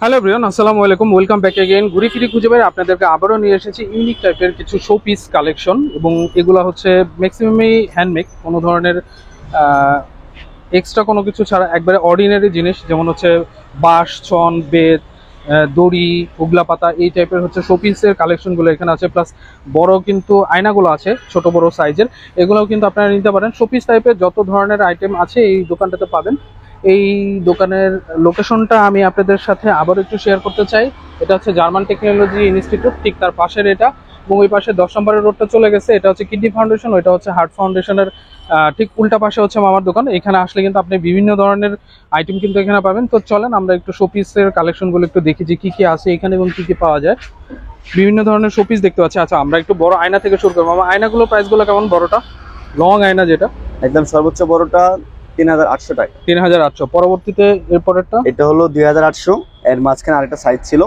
Hello everyone, আসসালামু আলাইকুম। Welcome back again. ঘুরে ফিরে খুঁজে বের আপনাদেরকে আবারও নিয়ে এসেছি ইউনিক টাইপের কিছু শো পিস কালেকশন, এবং এগুলো হচ্ছে ম্যাক্সিমামই হ্যান্ডমেড, কোনো ধরনের এক্সট্রা কোনো কিছু ছাড়া একবারে অর্ডিনারি জিনিস, যেমন হচ্ছে বাঁশ, ছন, বেত, দড়ি, হুগলা পাতা, এই টাইপের হচ্ছে শো পিসের কালেকশনগুলো এখানে আছে। প্লাস বড় কিন্তু আয়নাগুলো আছে ছোট বড় সাইজের, এগুলোও কিন্তু আপনারা নিতে পারেন। শো পিস টাইপের যত ধরনের আইটেম আছে এই দোকানটাতে পাবেন। এই দোকানের লোকেশনটা আমি আপনাদের সাথে আবার একটু শেয়ার করতে চাই। এটা হচ্ছে জার্মান টেকনোলজি ইনস্টিটিউট, ঠিক তার পাশের এটা, এবং ওই পাশে 10 নম্বরের রোডটা চলে গেছে, এটা হচ্ছে কিডনি ফাউন্ডেশন, ওইটা হচ্ছে হার্ট ফাউন্ডেশনের ঠিক উল্টা পাশে হচ্ছে মামার দোকান। এখানে আসলে কিন্তু আপনি বিভিন্ন ধরনের আইটেম কিন্তু এখানে পাবেন। তো চলেন আমরা একটু শোপিসের কালেকশনগুলো একটু দেখি যে কি কি আছে এখানে এবং কি কি পাওয়া যায়। বিভিন্ন ধরনের শোপিস দেখতে পাচ্ছি। আচ্ছা, আমরা একটু বড় আয়না থেকে শুরু করবো। আমার আয়নাগুলো প্রাইসগুলো কেমন? বড়টা লং আয়না যেটা একদম সর্বোচ্চ বড়টা 3800 টাকা। 3800। পরবর্তীতে এরপরেরটা এটা হলো 2800, এর মাঝখানে আরেকটা সাইজ ছিল,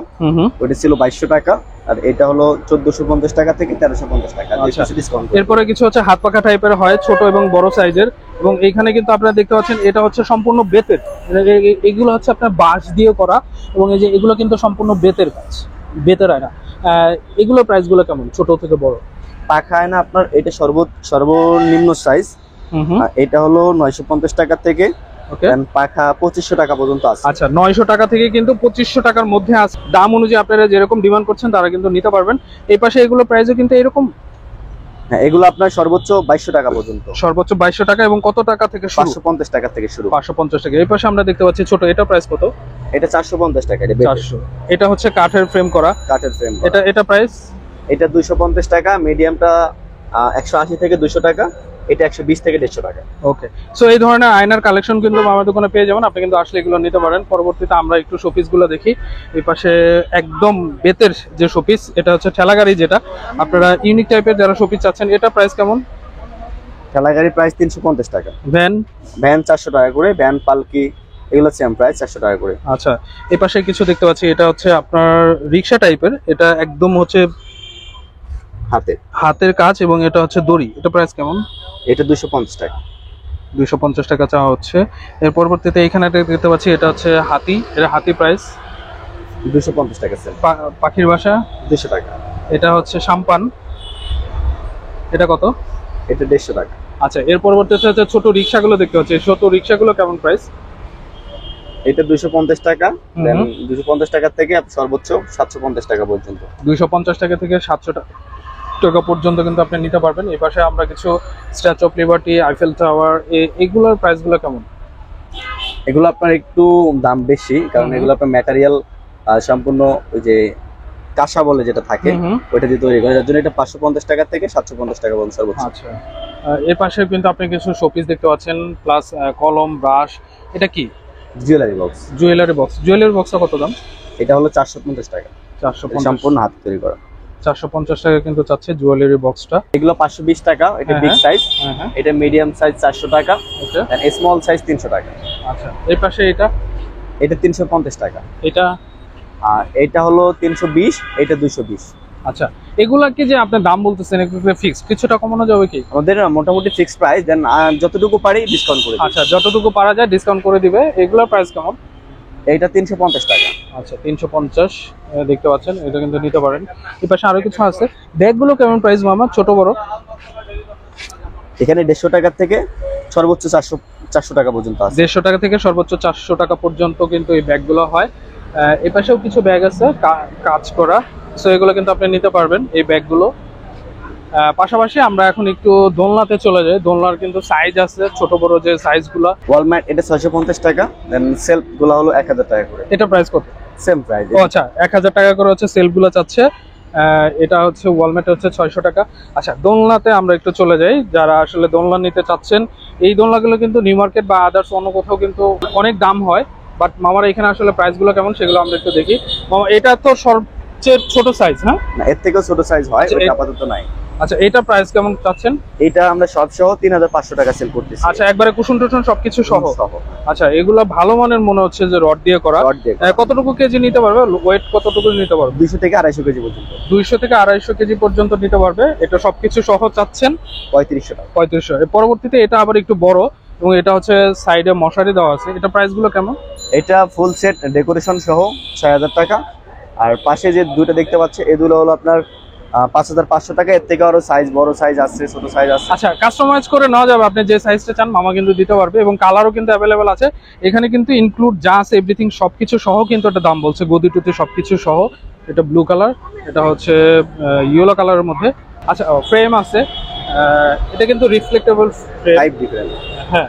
ওটা ছিল 2200 টাকা, আর এটা হলো 1450 টাকা থেকে 1350 টাকা ডিসকাউন্ট। এরপরে কিছু হচ্ছে হাত পাখা টাইপের হয়, ছোট এবং বড় সাইজের, এবং এইখানে কিন্তু আপনারা দেখতে পাচ্ছেন এটা হচ্ছে সম্পূর্ণ বেতের। এগুলো হচ্ছে আপনার বাঁশ দিয়ে করা, এবং এই যে এগুলো কিন্তু সম্পূর্ণ বেতের কাজ, বেতের আয়না। এগুলোর প্রাইসগুলো কেমন ছোট থেকে বড়? পাখা আয়না আপনার এটা সর্বনিম্ন সাইজ, এটা হলো 950 টাকা থেকে পাখা 2500 টাকা পর্যন্ত আছে। আচ্ছা, 900 টাকা থেকে কিন্তু 2500 টাকার মধ্যে আছে। দাম অনুযায়ী আপনারা যেরকম ডিমান্ড করছেন তারা কিন্তু নিতে পারবেন। এই পাশে এগুলো প্রাইসও কিন্তু এরকম। হ্যাঁ, এগুলো আপনার সর্বোচ্চ 2200 টাকা পর্যন্ত। সর্বোচ্চ 2200 টাকা, এবং কত টাকা থেকে শুরু? 550 টাকা থেকে শুরু। 550 টাকা। এই পাশে আমরা দেখতে পাচ্ছি ছোট, এটা প্রাইস কত? এটা 450 টাকা। এটা 400। এটা হচ্ছে কাঠের ফ্রেম করা, কাঠের ফ্রেম। এটা প্রাইস? এটা 250 টাকা, মিডিয়ামটা 180 থেকে 200 টাকা, এটা 120 থেকে 150 টাকা। ওকে, সো এই ধরনের আয়নার কালেকশন কিন্তু আমার দোকানে পেয়ে যাবেন। আপনি কিন্তু আসলে এগুলো নিতে পারেন। পরবর্তীতে আমরা একটু শোপিস গুলো দেখি। এই পাশে একদম বেতের যে শোপিস, এটা হচ্ছে ঠেলাগাড়ি, যেটা আপনারা ইউনিক টাইপের যারা শোপিস চাচ্ছেন। এটা প্রাইস কেমন? ঠেলাগাড়ি প্রাইস 350 টাকা। ভ্যান 400 টাকা করে, ভ্যান পালকি এগুলো সেম প্রাইস 400 টাকা করে। আচ্ছা, এই পাশে কিছু দেখতে পাচ্ছি, এটা হচ্ছে আপনার রিক্সা টাইপের, এটা একদম হচ্ছে হাতের কাজ, এবং এটা হচ্ছে দড়ি। এটা প্রাইস কেমন? এটা 250 টাকা। 250 টাকা চাওয়া হচ্ছে। এর পরবর্তীতে এখানে দেখতে পাচ্ছি এটা হচ্ছে হাতি, এটা হাতি প্রাইস 250 টাকা স্যার। পাখির বাসা 200 টাকা। এটা হচ্ছে সাম্পান, এটা কত? এটা 150 টাকা। আচ্ছা, এর পরবর্তীতে হচ্ছে ছোট রিক্সাগুলো দেখতে পাচ্ছি। ছোট রিক্সাগুলো কেমন প্রাইস? এটা 250 টাকা, দেন 250 টাকা থেকে সর্বোচ্চ 750 টাকা পর্যন্ত। 250 টাকা থেকে 700 টাকা পর্যন্ত কিন্তু আপনি নিতে পারবেন। এই পাশে আমরা কিছু statue of liberty, Eiffel tower, এগুলোর প্রাইসগুলো কেমন? এগুলো আপনার একটু দাম বেশি, কারণ এগুলো আপনার ম্যাটেরিয়াল সম্পূর্ণ ওই যে কাঁসা বলে যেটা থাকে ওইটা দিয়ে তৈরি করে, যার জন্য এটা 550 টাকা থেকে 750 টাকা পর্যন্ত সর্বোচ্চ। আচ্ছা, এর পাশে কিন্তু আপনি কিছু শোপিস দেখতে পাচ্ছেন, প্লাস কলম, ব্রাশ। এটা কি? Jewellery box. Jewellery box. Jewellery বক্সটা কত দাম? এটা হলো 450 টাকা। 450, সম্পূর্ণ হাতে তৈরি করা। 450 টাকা কিন্তু চাচ্ছে জুয়েলারি বক্সটা। এগুলো 520 টাকা, এটা বিগ সাইজ। এটা মিডিয়াম সাইজ 400 টাকা, এন্ড স্মল সাইজ 300 টাকা। আচ্ছা, এই পাশে এটা 350 টাকা। এটা আর এটা হলো 320, এটা 220। আচ্ছা, এগুলা কি যে আপনি দাম বলতেছেন এগুলো ফিক্সড, কিছুটা কমানো যাবে কি? আমাদের মোটামুটি ফিক্সড প্রাইস, দেন যতটুকু পারি ডিসকাউন্ট করে দিই। আচ্ছা, যতটুকু পারা যায় ডিসকাউন্ট করে দিবে। এগুলোর প্রাইস কেমন? এইটা 350 টাকা। আচ্ছা, 350 দেখতে পাচ্ছেন, এটা কিন্তু নিতে পারেন। এই পাশে আরো কিছু আছে। ব্যাগগুলো কেমন প্রাইস মামা, ছোট বড়? এখানে 150 টাকা থেকে সর্বোচ্চ 400 টাকা পর্যন্ত আছে। 150 টাকা থেকে সর্বোচ্চ 400 টাকা পর্যন্ত কিন্তু এই ব্যাগগুলো হয়। এই পাশেও কিছু ব্যাগ আছে কাজ করা, সো এগুলো কিন্তু আপনি নিতে পারবেন এই ব্যাগগুলো। পাশাপাশি আমরা এখন একটু দোলনাতে চলে যাই। দোলনার কিন্তু সাইজ আছে, ছোট বড় যে সাইজগুলো। ওয়ালম্যাট এটা 650 টাকা, দেন সেলফ গুলো হলো 1000 টাকা করে। এটা প্রাইস কত? Same price. ও আচ্ছা, 1000 টাকা করে হচ্ছে সেলফগুলো চাচ্ছে। এটা হচ্ছে ওয়ালম্যাট হচ্ছে 600 টাকা। আচ্ছা, দোলনাতে আমরা একটু চলে যাই। যারা আসলে দোলনা নিতে চাচ্ছেন, এই দোলনাগুলো কিন্তু নিউ মার্কেট বা আদার্স অন্য কোথাও কিন্তু অনেক দাম হয়, বাট মামার এখানে আসলে প্রাইসগুলো কেমন সেগুলো আমরা একটু দেখি। মামা, এটা তো সবচেয়ে ছোট সাইজ, হ্যাঁ? না, এর থেকেও ছোট সাইজ হয়, ওটা আপাতত নাই। আচ্ছা, এটা প্রাইস কেমন চাচ্ছেন? এটা আমরা সব সহ 3500 টাকা সেল করতেছি। আচ্ছা, একবারে কুশন টুশন সবকিছু সহ? আচ্ছা, এগুলো ভালো মানের মনে হচ্ছে যে রড দিয়ে করা। কতটুকু কেজি নিতে পারবে? ওয়েট কতটুকু নিতে পারবে? 200 থেকে 250 কেজি পর্যন্ত। 200 থেকে 250 কেজি পর্যন্ত নিতে পারবে। এটা সবকিছু সহ চাচ্ছেন 3500 টাকা। 3500। এর পরবর্তীতে এটা আবার একটু বড়, এবং এটা হচ্ছে সাইডে মশারি দেওয়া আছে। এটা প্রাইসগুলো কেমন? এটা ফুল সেট ডেকোরেশন সহ ৬,০০০ টাকা। আর পাশে যে দুটো দেখতে পাচ্ছে এগুলো হলো আপনার ৫,৫০০ টাকা। এর থেকে আরো সাইজ, বড় সাইজ আছে, ছোট সাইজ আছে। আচ্ছা, কাস্টমাইজ করে নেওয়া যাবে, আপনি যে সাইজটা চান মামা কিন্তু দিতে পারবে, এবং কালারও কিন্তু অ্যাভেলেবেল আছে। এখানে কিন্তু ইনক্লুড যা আছে এভরিথিং সবকিছু সহ কিন্তু একটা দাম বলছে, গদি টুতি সবকিছু সহ। এটা ব্লু কালার, এটা হচ্ছে ইয়েলো কালারের মধ্যে। আচ্ছা, ফ্রেম আছে, এটা কিন্তু রিফ্লেক্টেবল ফ্রেম। Type different. হ্যাঁ,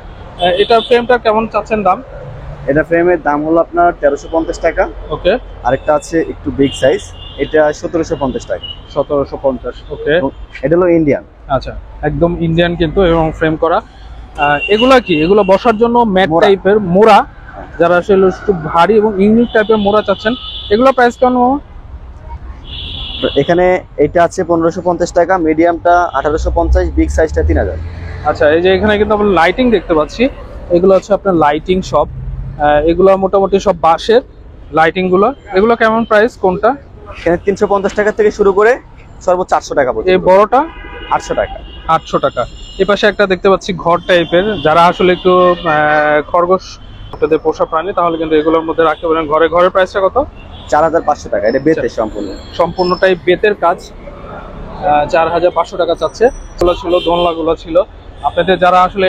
এটার ফ্রেমটা কেমন চাচ্ছেন দাম? এটা ফ্রেমের দাম হলো আপনার ১৩৫০ টাকা। ওকে। আরেকটা আছে একটু বিগ সাইজ, এটা ১৭৫০ টাকা। ১৭৫০। ওকে। এটা হলো ইন্ডিয়ান। আচ্ছা, একদম ইন্ডিয়ান কিন্তু, এবং ফ্রেম করা। এগুলা কি? এগুলো বসার জন্য ম্যাট মোড়া। টাইপের মোড়া, যারা আসলে একটু ভারী এবং ইউনিক টাইপের মোড়া চাচ্ছেন। এগুলো প্রাইস কেমন? তো এখানে এটা আছে ১৫৫০ টাকা, মিডিয়ামটা ১৮৫০, বিগ সাইজটা ৩০০০। আচ্ছা, এই যে এখানে কিন্তু আমরা লাইটিং দেখতে পাচ্ছি, এগুলো হচ্ছে আপনার লাইটিং সব। এগুলো মোটামুটি সব বাঁশের লাইটিং গুলো। এগুলো কেমন প্রাইস কোনটা? এখানে ৩৫০ টাকা থেকে শুরু করে সর্বোচ্চ ৪০০ টাকা পর্যন্ত। এই বড়টা ৮০০ টাকা। ৮০০ টাকা। এই পাশে একটা দেখতে পাচ্ছি ঘর টাইপের, যারা আসলে একটু খরগোশ আপনাদের পোষা প্রাণী, তাহলে কিন্তু এগুলোর মধ্যে রাখতে পারেন ঘরে। ঘরের প্রাইসটা কত? ৪৫০০ টাকা। এটা বেতের সম্পূর্ণ। সম্পূর্ণটাই বেতের কাজ। ৪৫০০ টাকা চাচ্ছে। এগুলো ছিল, দোলনাগুলো ছিল। আপনাদের যারা আসলে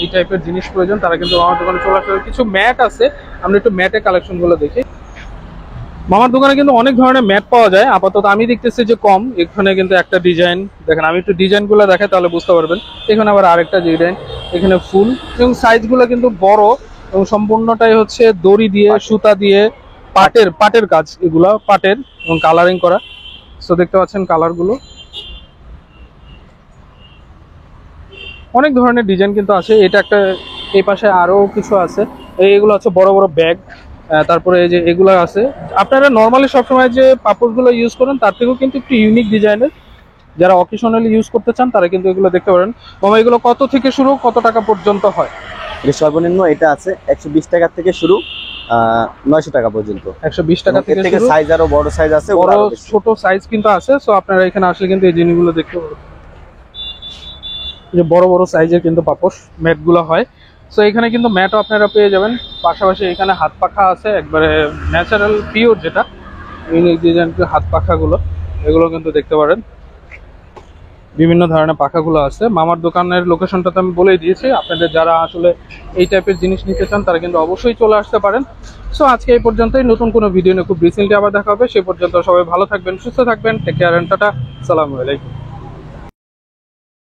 এই টাইপের জিনিস প্রয়োজন, তারা কিন্তু আমার দোকানে চলে আসবে। কিছু ম্যাট আছে, আমরা একটু ম্যাটের কালেকশনগুলো দেখি। মামার দোকানে কিন্তু অনেক ধরনের ম্যাট পাওয়া যায়। আপাতত আমি দেখতেছি যে কম। এখানে কিন্তু একটা ডিজাইন দেখেন, আমি একটু ডিজাইনগুলো দেখাই তাহলে বুঝতে পারবেন। এখানে আবার আরেকটা ডিজাইন, এখানে ফুল, এবং সাইজগুলো কিন্তু বড়, এবং সম্পূর্ণটাই হচ্ছে দড়ি দিয়ে, সুতা দিয়ে, পাটের কাজ। এগুলা পাটের এবং কালারিং করা। সো দেখতে পাচ্ছেন কালারগুলো, অনেক ধরনের ডিজাইন কিন্তু আছে। এটা একটা, এই পাশে আরো কিছু আছে। এইগুলো হচ্ছে বড় বড় ব্যাগ। তারপরে এই যে এগুলো আছে। আপনারা নর্মালি সবসময় যে পাপড়গুলো ইউজ করেন তার থেকেও কিন্তু একটু ইউনিক ডিজাইনের, যারা অকেশনালি ইউজ করতে চান তারা কিন্তু এগুলো দেখতে পারেন। মামা, এগুলো কত থেকে শুরু, কত টাকা পর্যন্ত হয়? এটা সর্বনিম্ন এটা আছে ১২০ টাকা থেকে শুরু ৯০০ টাকা পর্যন্ত। ১২০ টাকা এর থেকে শুরু। সাইজ আরো বড় সাইজ আছে, বড় ছোট সাইজ কিন্তু আছে। সো আপনারা এখানে আসলে কিন্তু এই জিনিসগুলো দেখতে পাবেন, যে বড় বড় সাইজের কিন্তু পাপোশ ম্যাটগুলো হয়। সো এখানে কিন্তু ম্যাটও আপনারা পেয়ে যাবেন। পাশাপাশি এখানে হাত পাখা আছে, একবারে ন্যাচারাল পিওর, যেটা ইউনিক ডিজাইন হাত পাখাগুলো, এগুলো কিন্তু দেখতে পারেন। বিভিন্ন ধরনের পাখাগুলো আছে। মামার দোকানের লোকেশনটা তো আমি বলেই দিয়েছি। আপনাদের যারা আসলে এই টাইপের জিনিস নিতে চান তারা কিন্তু অবশ্যই চলে আসতে পারেন। সো আজকে এই পর্যন্তই। নতুন কোনো ভিডিও নিয়ে খুব রিসেন্টলি আবার দেখা হবে। সেই পর্যন্ত সবাই ভালো থাকবেন, সুস্থ থাকবেন। টেক কেয়ার এন্ড টাটা, আসসালামু আলাইকুম।